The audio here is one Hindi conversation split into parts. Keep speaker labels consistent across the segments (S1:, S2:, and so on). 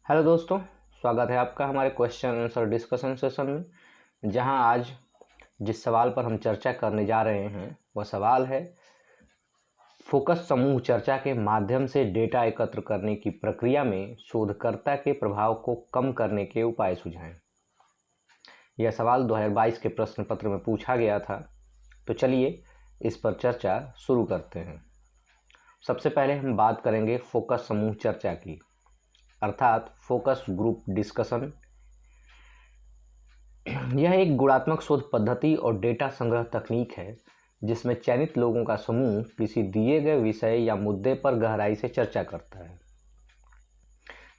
S1: हेलो दोस्तों, स्वागत है आपका हमारे क्वेश्चन आंसर डिस्कशन सेशन में। जहां आज जिस सवाल पर हम चर्चा करने जा रहे हैं वह सवाल है, फोकस समूह चर्चा के माध्यम से डेटा एकत्र करने की प्रक्रिया में शोधकर्ता के प्रभाव को कम करने के उपाय सुझाएं। यह सवाल 2022 के प्रश्न पत्र में पूछा गया था। तो चलिए इस पर चर्चा शुरू करते हैं। सबसे पहले हम बात करेंगे फोकस समूह चर्चा की, अर्थात फोकस ग्रुप डिस्कशन। यह एक गुणात्मक शोध पद्धति और डेटा संग्रह तकनीक है जिसमें चयनित लोगों का समूह किसी दिए गए विषय या मुद्दे पर गहराई से चर्चा करता है,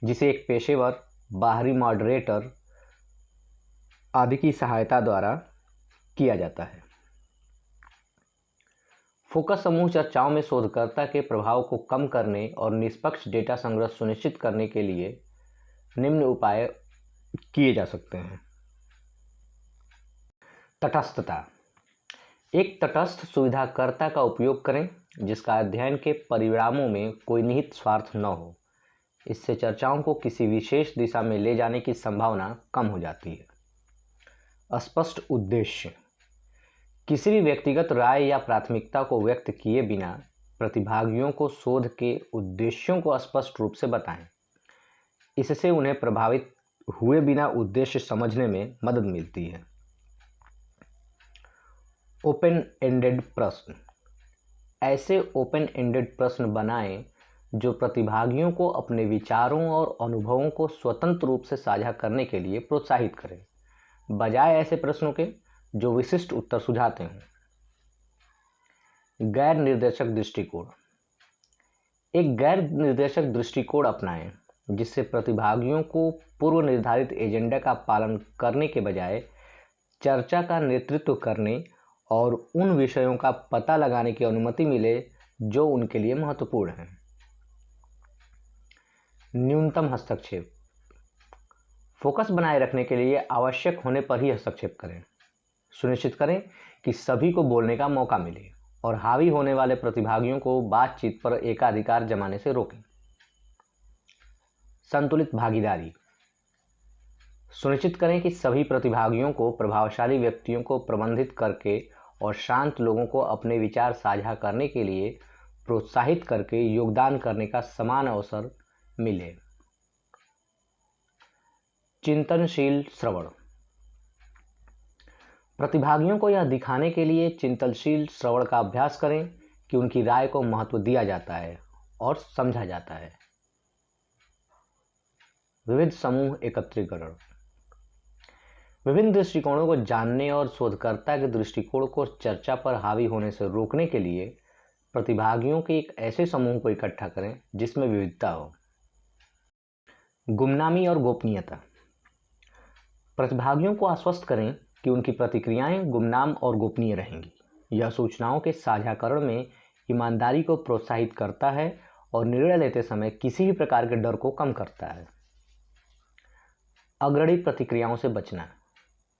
S1: जिसे एक पेशेवर, बाहरी मॉडरेटर आदि की सहायता द्वारा किया जाता है। फोकस समूह चर्चाओं में शोधकर्ता के प्रभाव को कम करने और निष्पक्ष डेटा संग्रह सुनिश्चित करने के लिए निम्न उपाय किए जा सकते हैं। तटस्थता। एक तटस्थ सुविधाकर्ता का उपयोग करें जिसका अध्ययन के परिणामों में कोई निहित स्वार्थ न हो। इससे चर्चाओं को किसी विशेष दिशा में ले जाने की संभावना कम हो जाती है। स्पष्ट उद्देश्य। किसी भी व्यक्तिगत राय या प्राथमिकता को व्यक्त किए बिना प्रतिभागियों को शोध के उद्देश्यों को स्पष्ट रूप से बताएं। इससे उन्हें प्रभावित हुए बिना उद्देश्य समझने में मदद मिलती है। ओपन एंडेड प्रश्न। ऐसे ओपन एंडेड प्रश्न बनाएं जो प्रतिभागियों को अपने विचारों और अनुभवों को स्वतंत्र रूप से साझा करने के लिए प्रोत्साहित करें, बजाय ऐसे प्रश्नों के जो विशिष्ट उत्तर सुझाते हैं। गैर निर्देशक दृष्टिकोण। एक गैर निर्देशक दृष्टिकोण अपनाएं जिससे प्रतिभागियों को पूर्व निर्धारित एजेंडा का पालन करने के बजाय चर्चा का नेतृत्व करने और उन विषयों का पता लगाने की अनुमति मिले जो उनके लिए महत्वपूर्ण हैं। न्यूनतम हस्तक्षेप। फोकस बनाए रखने के लिए आवश्यक होने पर ही हस्तक्षेप करें। सुनिश्चित करें कि सभी को बोलने का मौका मिले और हावी होने वाले प्रतिभागियों को बातचीत पर एकाधिकार जमाने से रोकें। संतुलित भागीदारी। सुनिश्चित करें कि सभी प्रतिभागियों को प्रभावशाली व्यक्तियों को प्रबंधित करके और शांत लोगों को अपने विचार साझा करने के लिए प्रोत्साहित करके योगदान करने का समान अवसर मिले। चिंतनशील श्रवण। प्रतिभागियों को यह दिखाने के लिए चिंतनशील श्रवण का अभ्यास करें कि उनकी राय को महत्व दिया जाता है और समझा जाता है। विविध समूह एकत्रीकरण। विभिन्न दृष्टिकोणों को जानने और शोधकर्ता के दृष्टिकोण को चर्चा पर हावी होने से रोकने के लिए प्रतिभागियों के एक ऐसे समूह को इकट्ठा करें जिसमें विविधता हो। गुमनामी और गोपनीयता। प्रतिभागियों को आश्वस्त करें कि उनकी प्रतिक्रियाएं गुमनाम और गोपनीय रहेंगी। यह सूचनाओं के साझाकरण में ईमानदारी को प्रोत्साहित करता है और निर्णय लेते समय किसी भी प्रकार के डर को कम करता है। अग्रणी प्रतिक्रियाओं से बचना।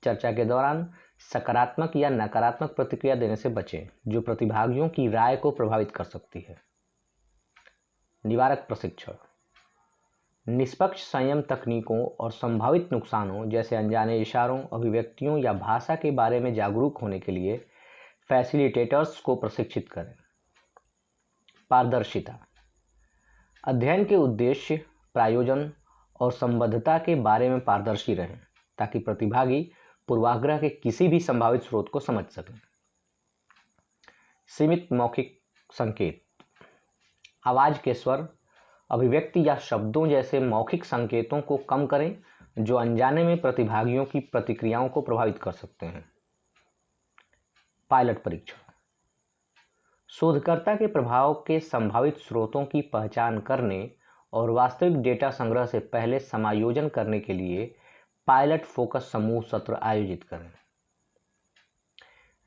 S1: चर्चा के दौरान सकारात्मक या नकारात्मक प्रतिक्रिया देने से बचें जो प्रतिभागियों की राय को प्रभावित कर सकती है। निवारक प्रशिक्षण। निष्पक्ष संयम तकनीकों और संभावित नुकसानों जैसे अनजाने इशारों, अभिव्यक्तियों या भाषा के बारे में जागरूक होने के लिए फैसिलिटेटर्स को प्रशिक्षित करें। पारदर्शिता। अध्ययन के उद्देश्य, प्रायोजन और संबद्धता के बारे में पारदर्शी रहें ताकि प्रतिभागी पूर्वाग्रह के किसी भी संभावित स्रोत को समझ सकें। सीमित मौखिक संकेत। आवाज़ के स्वर, अभिव्यक्ति या शब्दों जैसे मौखिक संकेतों को कम करें जो अनजाने में प्रतिभागियों की प्रतिक्रियाओं को प्रभावित कर सकते हैं। पायलट परीक्षण। शोधकर्ता के प्रभाव के संभावित स्रोतों की पहचान करने और वास्तविक डेटा संग्रह से पहले समायोजन करने के लिए पायलट फोकस समूह सत्र आयोजित करें।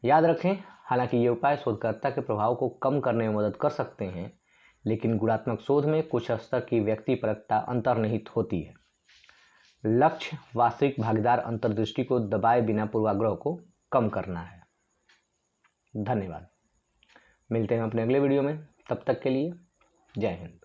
S1: याद रखें, हालांकि ये उपाय शोधकर्ता के प्रभाव को कम करने में मदद कर सकते हैं, लेकिन गुणात्मक शोध में कुछ स्तर की व्यक्तिपरकता अंतर्निहित होती है। लक्ष्य वास्तविक भागीदार अंतर्दृष्टि को दबाए बिना पूर्वाग्रह को कम करना है। धन्यवाद। मिलते हैं अपने अगले वीडियो में, तब तक के लिए जय हिंद।